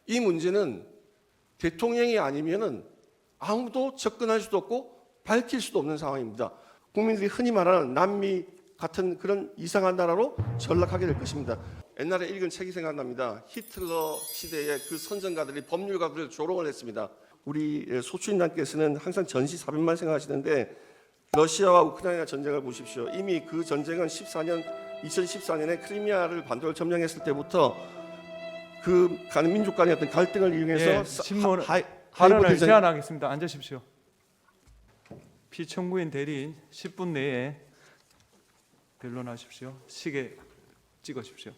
이 문제는 대통령이 아니면은 아무도 접근할 수도 없고 밝힐 수도 없는 상황입니다. 국민들이 흔히 말하는 남미 같은 그런 이상한 나라로 전락하게 될 것입니다. 옛날에 읽은 책이 생각납니다. 히틀러 시대의 그 선전가들이 법률가들을 조롱을 했습니다. 우리 소추인단께서는 항상 전시 사변만 생각하시는데 러시아와 우크라이나 전쟁을 보십시오. 이미 그 전쟁은 2014년에 크리미아를 반도를 점령했을 때부터 그 민족 간의 어떤 갈등을 이용해서 신문 발언을 제한하겠습니다. 앉으십시오. 피청구인 대리인 10분 내에 변론하십시오. 시계 찍으십시오.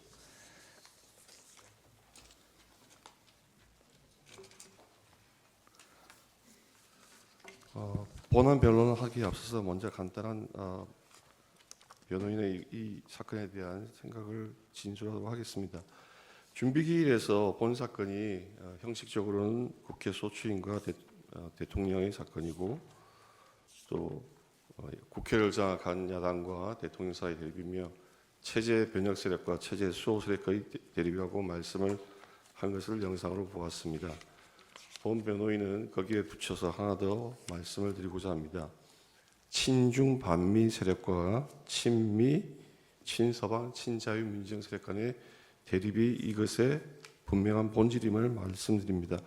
본안 변론을 하기에 앞서서 먼저 간단한 변호인의 이 사건에 대한 생각을 진술하도록 하겠습니다. 준비기일에서 본 사건이 형식적으로는 국회 소추인과 대통령의 사건이고 또 국회를 장악한 야당과 대통령 사이 대립이며 체제 변혁 세력과 체제 수호 세력의 대립이라고 말씀을 한 것을 영상으로 보았습니다. 본 변호인은 거기에 붙여서 하나 더 말씀을 드리고자 합니다. 친중 반미 세력과 친미, 친서방, 친자유 민주정 세력 간의 대립이 이것의 분명한 본질임을 말씀드립니다.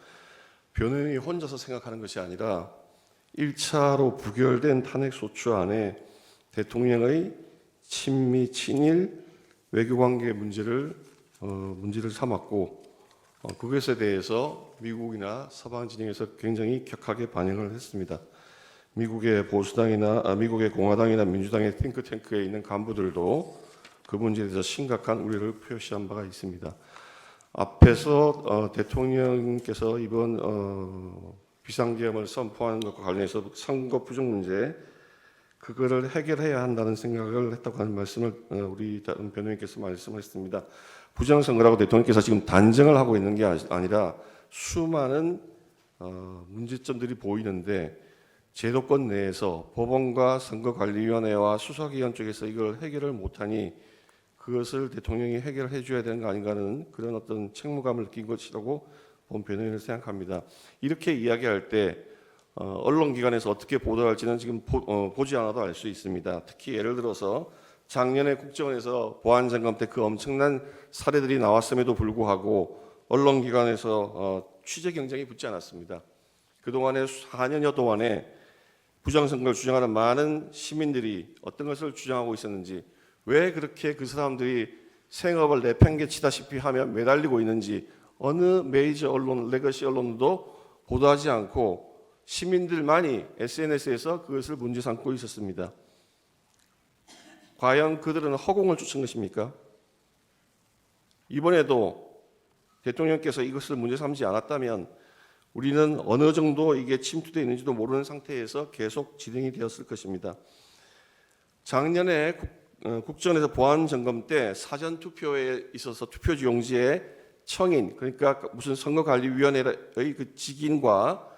변호인이 혼자서 생각하는 것이 아니라 1차로 부결된 탄핵소추 안에 대통령의 친미, 친일 외교관계 문제를 삼았고 그것에 대해서 미국이나 서방 진영에서 굉장히 격하게 반응을 했습니다. 미국의 보수당이나 미국의 공화당이나 민주당의 탱크탱크에 있는 간부들도 그 문제에 대해서 심각한 우려를 표시한 바가 있습니다. 앞에서 대통령께서 이번 비상계엄을 선포한 것과 관련해서 선거 부정 문제 그거를 해결해야 한다는 생각을 했다고 하는 말씀을 우리 다른 변호인께서 말씀하셨습니다. 부정선거라고 대통령께서 지금 단정을 하고 있는 게 아니라 수많은 문제점들이 보이는데 제도권 내에서 법원과 선거관리위원회와 수사기관 쪽에서 이걸 해결을 못하니 그것을 대통령이 해결해 줘야 되는 거 아닌가 하는 그런 어떤 책무감을 느낀 것이라고 본 변호인을 생각합니다. 이렇게 이야기할 때 언론기관에서 어떻게 보도할지는 지금 보지 않아도 알 수 있습니다. 특히 예를 들어서 작년에 국정원에서 보안점검 때 그 엄청난 사례들이 나왔음에도 불구하고 언론기관에서 취재 경쟁이 붙지 않았습니다. 그동안에 4년여 동안에 부정선거를 주장하는 많은 시민들이 어떤 것을 주장하고 있었는지 왜 그렇게 그 사람들이 생업을 내팽개치다시피 하며 매달리고 있는지 어느 메이저 언론, 레거시 언론도 보도하지 않고 시민들만이 SNS에서 그것을 문제 삼고 있었습니다. 과연 그들은 허공을 쫓은 것입니까? 이번에도 대통령께서 이것을 문제 삼지 않았다면 우리는 어느 정도 이게 침투되어 있는지도 모르는 상태에서 계속 진행이 되었을 것입니다. 작년에 국정원에서 보안 점검 때 사전 투표에 있어서 투표지 용지에 청인 그러니까 무슨 선거관리위원회의 그 직인과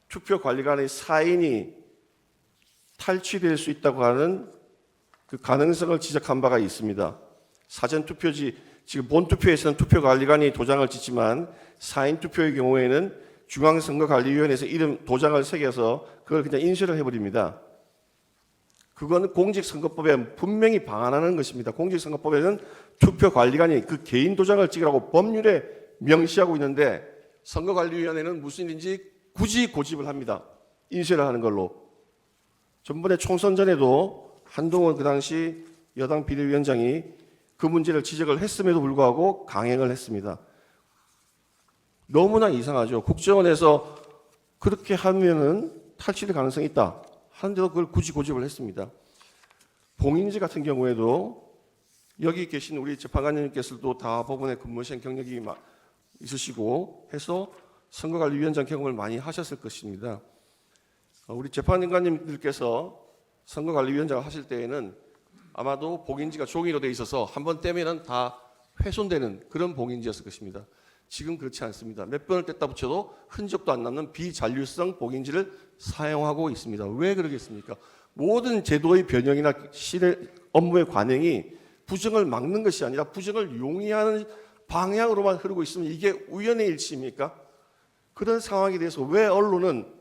투표관리관의 사인이 탈취될 수 있다고 하는 그 가능성을 지적한 바가 있습니다. 사전 투표지 지금 본 투표에서는 투표관리관이 도장을 찍지만 사인 투표의 경우에는 중앙선거관리위원회에서 이름 도장을 새겨서 그걸 그냥 인쇄를 해버립니다. 그거는 공직선거법에 분명히 반하는 것입니다. 공직선거법에는 투표관리관이 그 개인 도장을 찍으라고 법률에 명시하고 있는데 선거관리위원회는 무슨 일인지 굳이 고집을 합니다. 인쇄를 하는 걸로. 전번에 총선 전에도 한동훈 그 당시 여당 비대위원장이 그 문제를 지적을 했음에도 불구하고 강행을 했습니다. 너무나 이상하죠. 국정원에서 그렇게 하면은 탈취될 가능성이 있다. 하는데도 그걸 굳이 고집을 했습니다. 봉인지 같은 경우에도 여기 계신 우리 재판관님께서도 다 법원에 근무하신 경력이 있으시고 해서 선거관리위원장 경험을 많이 하셨을 것입니다. 우리 재판관님들께서 선거관리위원장을 하실 때에는 아마도 봉인지가 종이로 돼 있어서 한번 떼면은 다 훼손되는 그런 봉인지였을 것입니다. 지금 그렇지 않습니다. 몇 번을 뗐다 붙여도 흔적도 안 남는 비잔류성 봉인지를 사용하고 있습니다. 왜 그러겠습니까? 모든 제도의 변형이나 업무의 관행이 부정을 막는 것이 아니라 부정을 용이하는 방향으로만 흐르고 있으면 이게 우연의 일치입니까? 그런 상황에 대해서 왜 언론은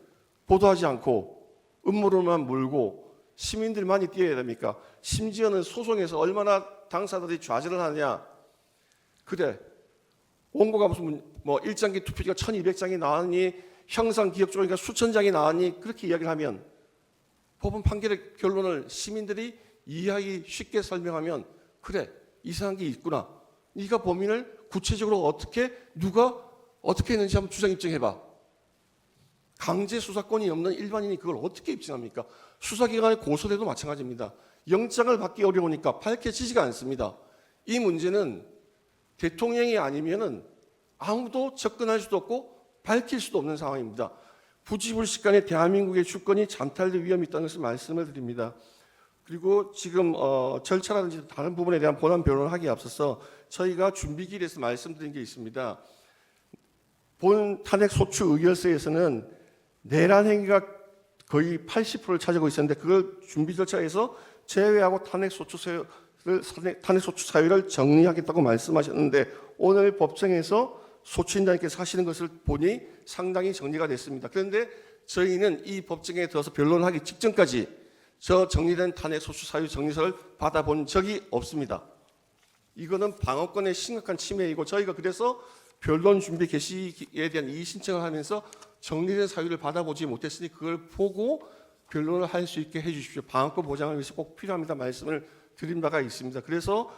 보도하지 않고 음모론만 물고 시민들만이 뛰어야 됩니까? 심지어는 소송에서 얼마나 당사자들이 좌절을 하느냐. 그래, 원고가 무슨 뭐 1장기 투표지가 1200장이 나왔니, 형상 기억 조회가 수천 장이 나왔니, 그렇게 이야기를 하면 법원 판결의 결론을 시민들이 이해하기 쉽게 설명하면 그래, 이상한 게 있구나. 네가 범인을 구체적으로 어떻게 누가 어떻게 했는지 한번 주장 입증해봐. 강제 수사권이 없는 일반인이 그걸 어떻게 입증합니까? 수사기관의 고소돼도 마찬가지입니다. 영장을 받기 어려우니까 밝혀지지가 않습니다. 이 문제는 대통령이 아니면은 아무도 접근할 수도 없고 밝힐 수도 없는 상황입니다. 부지불식간에 대한민국의 주권이 잠탈될 위험이 있다는 것을 말씀을 드립니다. 그리고 지금 절차라든지 다른 부분에 대한 본안 변론을 하기에 앞서서 저희가 준비기일에서 말씀드린 게 있습니다. 본 탄핵 소추 의결서에서는 내란 행위가 거의 80%를 차지하고 있었는데 그걸 준비 절차에서 제외하고 탄핵 소추 사유를 정리하겠다고 말씀하셨는데 오늘 법정에서 소추인장님께서 하시는 것을 보니 상당히 정리가 됐습니다. 그런데 저희는 이 법정에 들어서 변론하기 직전까지 저 정리된 탄핵 소추 사유 정리서를 받아본 적이 없습니다. 이거는 방어권의 심각한 침해이고 저희가 그래서 변론 준비 개시에 대한 이의 신청을 하면서 정리된 사유를 받아보지 못했으니 그걸 보고 변론을 할 수 있게 해주십시오. 방어권 보장을 위해서 꼭 필요합니다. 말씀을 드린 바가 있습니다. 그래서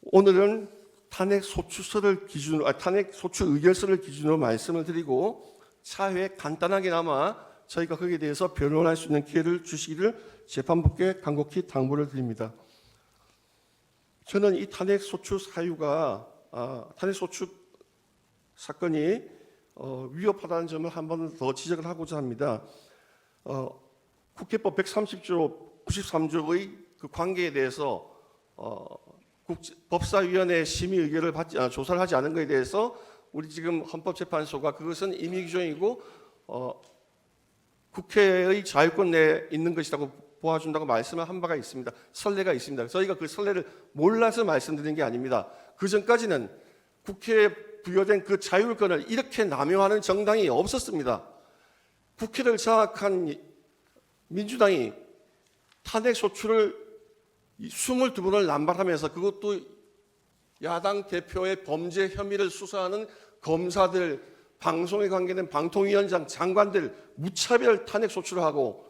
오늘은 탄핵 소추서를 기준으로, 탄핵 소추 의결서를 기준으로 말씀을 드리고 차후에 간단하게나마 저희가 거기에 대해서 변론할 수 있는 기회를 주시기를 재판부께 간곡히 당부를 드립니다. 저는 이 탄핵 소추 사유가 탄핵 소추 사건이 위협하다는 점을 한 번 더 지적을 하고자 합니다. 국회법 130조 93조의 그 관계에 대해서 법사위원회 심의 의결을 조사를 하지 않은 것에 대해서 우리 지금 헌법재판소가 그것은 임의 규정이고 국회의 자유권 내에 있는 것이라고 보아준다고 말씀을 한 바가 있습니다. 선례가 있습니다. 저희가 그 선례를 몰라서 말씀드리는 게 아닙니다. 그 전까지는 국회에 부여된 그 자율권을 이렇게 남용하는 정당이 없었습니다. 국회를 장악한 민주당이 탄핵 소추를 22번을 남발하면서 그것도 야당 대표의 범죄 혐의를 수사하는 검사들, 방송에 관계된 방통위원장, 장관들 무차별 탄핵 소추를 하고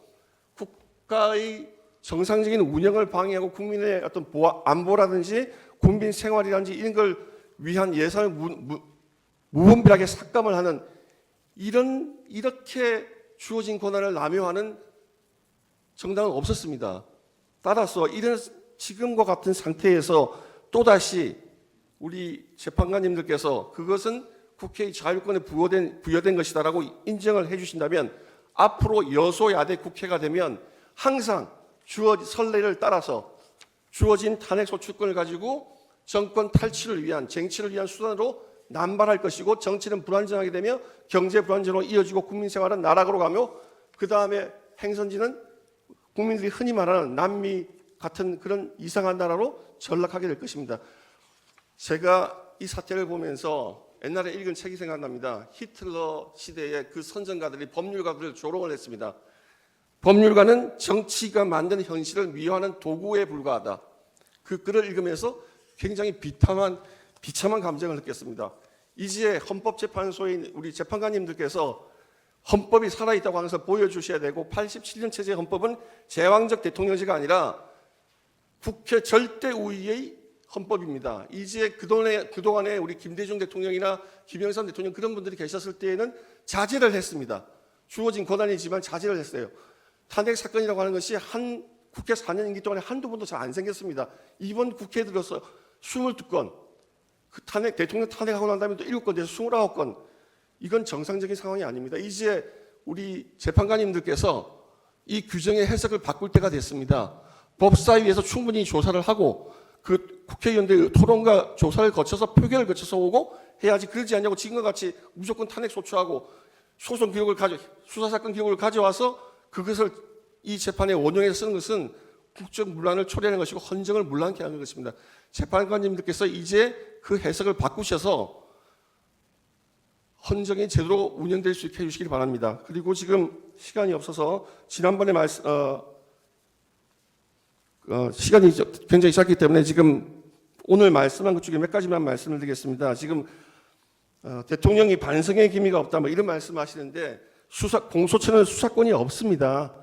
국가의 정상적인 운영을 방해하고 국민의 어떤 안보라든지 국민 생활이라든지 이런 걸 위한 예산을 무분별하게 삭감을 하는 이렇게 주어진 권한을 남용하는 정당은 없었습니다. 따라서 이런 지금과 같은 상태에서 또다시 우리 재판관님들께서 그것은 국회의 자율권에 부여된 것이다라고 인정을 해주신다면 앞으로 여소야대 국회가 되면 항상 선례를 따라서 주어진 탄핵 소추권을 가지고 정권 탈취를 위한 쟁취를 위한 수단으로 남발할 것이고 정치는 불안정하게 되며 경제 불안정으로 이어지고 국민 생활은 나락으로 가며 그 다음에 행선지는 국민들이 흔히 말하는 남미 같은 그런 이상한 나라로 전락하게 될 것입니다. 제가 이 사태를 보면서 옛날에 읽은 책이 생각납니다. 히틀러 시대의 그 선전가들이 법률가들을 조롱을 했습니다. 법률가는 정치가 만든 현실을 미화하는 도구에 불과하다. 그 글을 읽으면서 굉장히 비참한 감정을 느꼈습니다. 이제 헌법재판소의 우리 재판관님들께서 헌법이 살아있다고 하는 것을 보여주셔야 되고 87년 체제 헌법은 제왕적 대통령제가 아니라 국회 절대 우위의 헌법입니다. 이제 그동안에 우리 김대중 대통령이나 김영삼 대통령 그런 분들이 계셨을 때에는 자제를 했습니다. 주어진 권한이지만 자제를 했어요. 탄핵 사건이라고 하는 것이 한 국회 4년 임기 동안에 한두 번도 잘 안 생겼습니다. 이번 국회에 들어서 22건, 그 대통령 탄핵하고 난 다음에 또 7건 돼서 29건, 이건 정상적인 상황이 아닙니다. 이제 우리 재판관님들께서 이 규정의 해석을 바꿀 때가 됐습니다. 법사위에서 충분히 조사를 하고 그 국회의원들의 토론과 조사를 거쳐서 표결을 거쳐서 오고 해야지 그러지 않냐고 지금과 같이 무조건 탄핵 소추하고 소송 기록을 수사사건 기록을 가져와서 그것을 이 재판에 원용해서 쓰는 것은 국정문란을 초래하는 것이고 헌정을 문란케 하는 것입니다. 재판관님들께서 이제 그 해석을 바꾸셔서 헌정이 제대로 운영될 수 있게 해주시길 바랍니다. 그리고 지금 시간이 없어서 지난번에 시간이 굉장히 짧기 때문에 지금 오늘 말씀한 것 중에 몇 가지만 말씀을 드리겠습니다. 지금 대통령이 반성의 기미가 없다 뭐 이런 말씀하시는데 공소처는 수사권이 없습니다.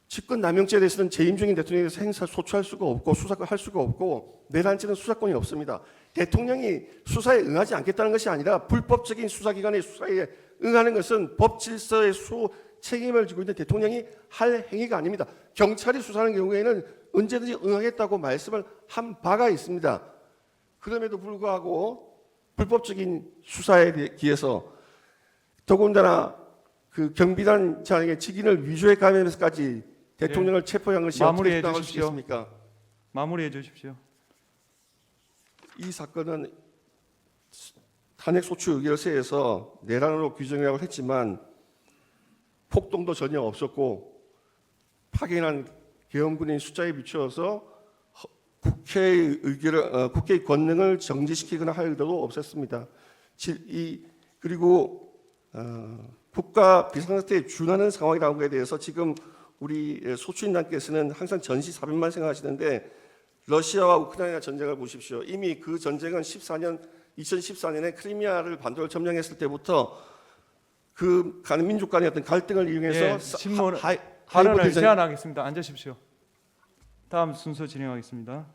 직권남용죄에 대해서는 재임 중인 대통령에서 행사 소추할 수가 없고 수사할 수가 없고 내란죄는 수사권이 없습니다. 대통령이 수사에 응하지 않겠다는 것이 아니라 불법적인 수사기관의 수사에 응하는 것은 법 질서의 책임을 지고 있는 대통령이 할 행위가 아닙니다. 경찰이 수사하는 경우에는 언제든지 응하겠다고 말씀을 한 바가 있습니다. 그럼에도 불구하고 불법적인 수사에 기해서 더군다나 그 경비단장의 직인을 위조해 가면서까지 대통령을 체포한 것이 마무리해 어떻게 당할 수 주십시오. 있습니까? 마무리해 주십시오. 이 사건은 탄핵소추 의결서에서 내란으로 규정이라고 했지만 폭동도 전혀 없었고 파견한 계엄군인 숫자에 비추어서 국회의 국회의 권능을 정지시키거나 할 의도도 없었습니다. 그리고 국가 비상사태에 준하는 상황이라는 것에 대해서 지금 우리 소추인단께서는 항상 전시 사변만 생각하시는데 러시아와 우크라이나 전쟁을 보십시오. 이미 그 전쟁은 2014년에 크리미아를 반도를 점령했을 때부터 그 민족 간의 어떤 갈등을 이용해서 신문 발언을 제한하겠습니다. 앉으십시오. 다음 순서 진행하겠습니다.